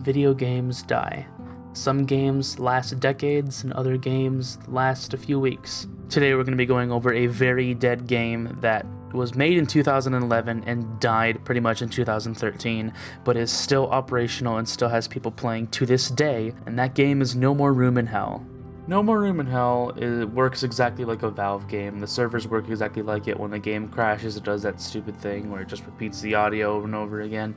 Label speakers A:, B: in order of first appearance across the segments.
A: video games die. Some games last decades and other games last a few weeks. Today we're going to be going over a very dead game that was made in 2011 and died pretty much in 2013, but is still operational and still has people playing to this day, and that game is No More Room in Hell. No More Room in Hell works exactly like a Valve game. The servers work exactly like it. When the game crashes, it does that stupid thing where it just repeats the audio over and over again.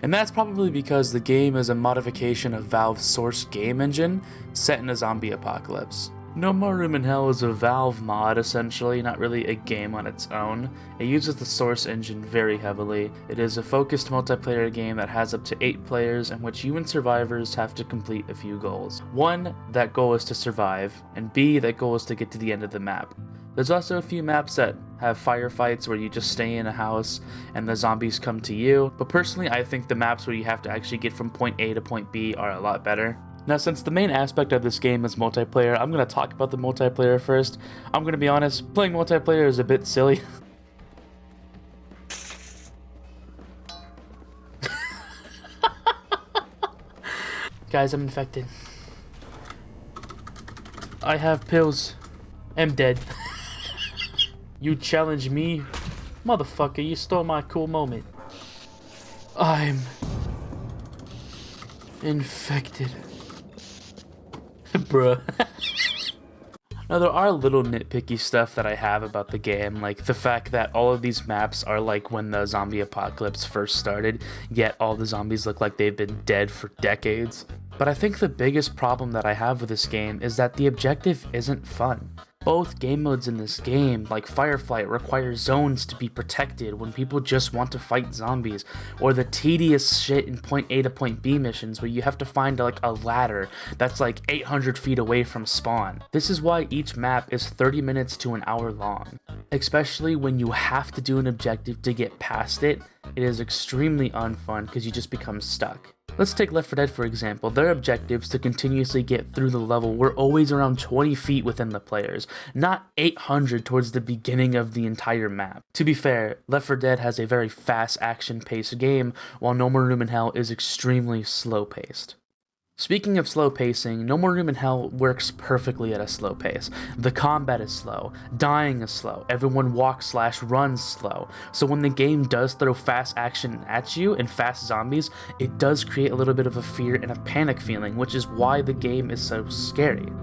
A: And that's probably because the game is a modification of Valve's source game engine set in a zombie apocalypse. No More Room in Hell is a Valve mod, essentially, not really a game on its own. It uses the source engine very heavily. It is a focused multiplayer game that has up to 8 players in which you and survivors have to complete a few goals. 1, that goal is to survive, and B, that goal is to get to the end of the map. There's also a few maps that have firefights where you just stay in a house and the zombies come to you, but personally I think the maps where you have to actually get from point A to point B are a lot better. Now, since the main aspect of this game is multiplayer, I'm going to talk about the multiplayer first. I'm going to be honest, playing multiplayer is a bit silly. Guys, I'm infected. I have pills. I'm dead. You challenge me? Motherfucker, you stole my cool moment. I'm infected. Bruh. Now, there are little nitpicky stuff that I have about the game, like the fact that all of these maps are like when the zombie apocalypse first started, yet all the zombies look like they've been dead for decades. But I think the biggest problem that I have with this game is that the objective isn't fun. Both game modes in this game, like Firefight, require zones to be protected when people just want to fight zombies, or the tedious shit in point A to point B missions where you have to find like a ladder that's like 800 feet away from spawn. This is why each map is 30 minutes to an hour long. Especially when you have to do an objective to get past it, it is extremely unfun because you just become stuck. Let's take Left 4 Dead for example. Their objectives to continuously get through the level were always around 20 feet within the players, not 800 towards the beginning of the entire map. To be fair, Left 4 Dead has a very fast action-paced game, while No More Room in Hell is extremely slow-paced. Speaking of slow pacing, No More Room in Hell works perfectly at a slow pace. The combat is slow, dying is slow, everyone walks/runs slow, so when the game does throw fast action at you and fast zombies, it does create a little bit of a fear and a panic feeling, which is why the game is so scary.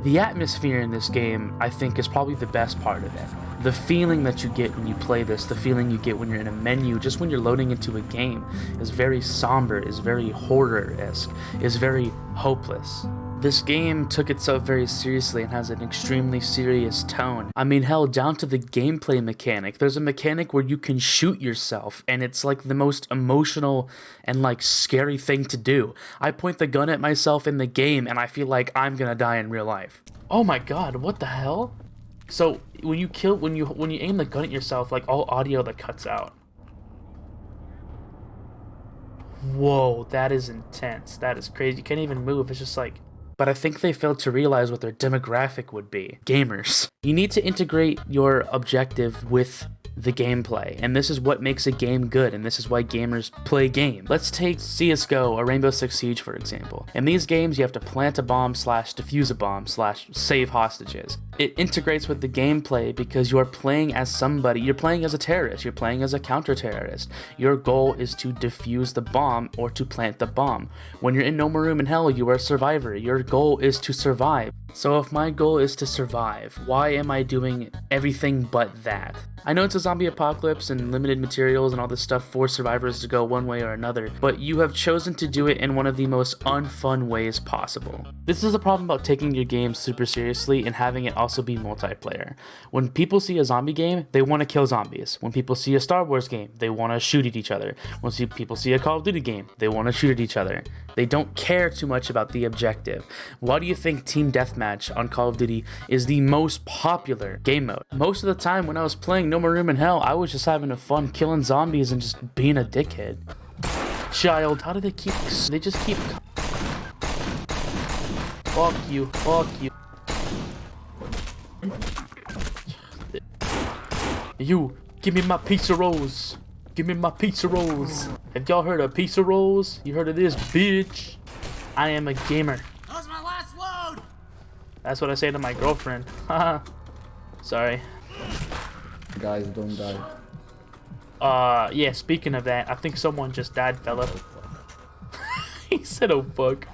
A: The atmosphere in this game, I think, is probably the best part of it. The feeling that you get when you play this, the feeling you get when you're in a menu, just when you're loading into a game, is very somber, is very horror-esque, is very hopeless. This game took itself very seriously and has an extremely serious tone. I mean, hell, down to the gameplay mechanic. There's a mechanic where you can shoot yourself, and it's like the most emotional and like scary thing to do. I point the gun at myself in the game, and I feel like I'm gonna die in real life. Oh my god, what the hell? So when you aim the gun at yourself, like all audio that cuts out. Whoa, that is intense. That is crazy. You can't even move. It's just like. But I think they failed to realize what their demographic would be. Gamers. You need to integrate your objective with the gameplay, and this is what makes a game good, and this is why gamers play games. Let's take CSGO or Rainbow Six Siege for example. In these games, you have to plant a bomb / defuse a bomb / save hostages. It integrates with the gameplay because you're playing as somebody, you're playing as a terrorist, you're playing as a counter-terrorist. Your goal is to defuse the bomb or to plant the bomb. When you're in No More Room in Hell, you are a survivor. Your goal is to survive. So if my goal is to survive, why am I doing everything but that? I know it's a zombie apocalypse and limited materials and all this stuff for survivors to go one way or another, but you have chosen to do it in one of the most unfun ways possible. This is a problem about taking your game super seriously and having it also be multiplayer. When people see a zombie game, they want to kill zombies. When people see a Star Wars game, they want to shoot at each other. When people see a Call of Duty game, they want to shoot at each other. They don't care too much about the objective. Why do you think Team Deathmatch on Call of Duty is the most popular game mode? Most of the time when I was playing No More Room in Hell, I was just having a fun killing zombies and just being a dickhead. Child, how do they keep... They just keep... Fuck you, fuck you. You Give me my pizza rolls. Give me my pizza rolls. Have y'all heard of pizza rolls? You heard of this, bitch? I am a gamer.
B: That was my last load!
A: That's what I say to my girlfriend. Haha. Sorry.
C: Guys, don't die.
A: Yeah, speaking of that, I think someone just died, fella. He said, oh, fuck.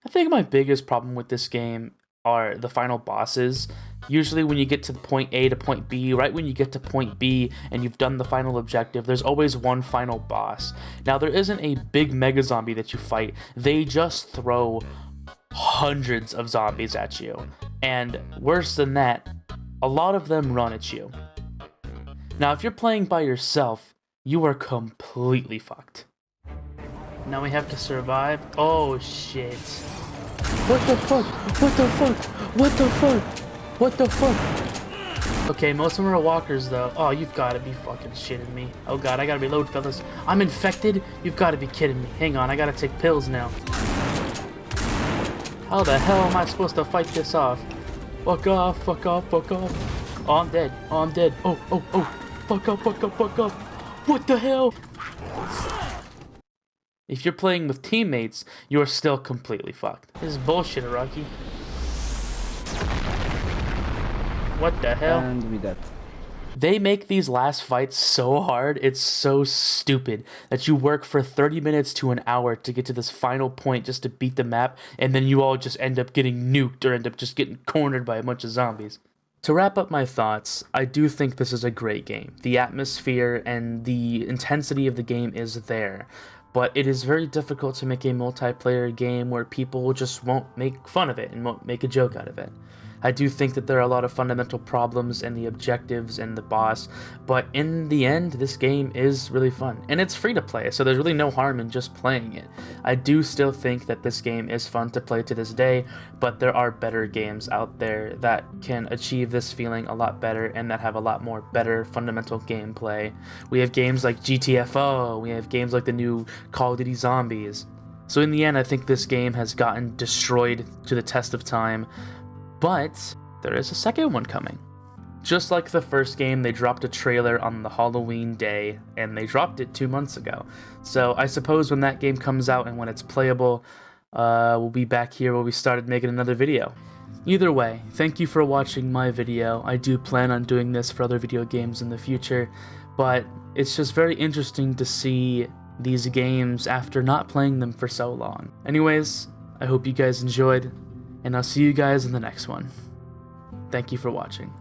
A: I think my biggest problem with this game are the final bosses. Usually when you get to point A to point B, right when you get to point B and you've done the final objective, there's always one final boss. Now, there isn't a big mega zombie that you fight. They just throw hundreds of zombies at you. And worse than that, a lot of them run at you. Now, if you're playing by yourself, you are completely fucked. Now we have to survive. Oh, shit. What the fuck? What the fuck? What the fuck? What the fuck? Okay, most of them are walkers, though. Oh, you've got to be fucking shitting me. Oh, God, I got to reload, fellas. I'm infected? You've got to be kidding me. Hang on, I got to take pills now. How the hell am I supposed to fight this off? Fuck off, fuck off, fuck off. Oh, I'm dead. Oh, I'm dead. Oh, oh, oh. Fuck up, fuck up, fuck up. What the hell? If you're playing with teammates, you are still completely fucked. This is bullshit, Rocky. What the hell?
C: And we dead.
A: They make these last fights so hard, it's so stupid that you work for 30 minutes to an hour to get to this final point just to beat the map, and then you all just end up getting nuked or end up just getting cornered by a bunch of zombies. To wrap up my thoughts, I do think this is a great game. The atmosphere and the intensity of the game is there, but it is very difficult to make a multiplayer game where people just won't make fun of it and won't make a joke out of it. I do think that there are a lot of fundamental problems in the objectives and the boss, but in the end, this game is really fun. And it's free to play, so there's really no harm in just playing it. I do still think that this game is fun to play to this day, but there are better games out there that can achieve this feeling a lot better and that have a lot more better fundamental gameplay. We have games like GTFO, we have games like the new Call of Duty Zombies. So in the end, I think this game has gotten destroyed to the test of time, but there is a second one coming. Just like the first game, they dropped a trailer on the Halloween day, and they dropped it 2 months ago. So I suppose when that game comes out and when it's playable, we'll be back here where we started making another video. Either way, thank you for watching my video. I do plan on doing this for other video games in the future, but it's just very interesting to see these games after not playing them for so long. Anyways, I hope you guys enjoyed, and I'll see you guys in the next one. Thank you for watching.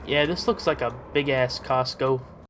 A: Yeah, this looks like a big-ass Costco.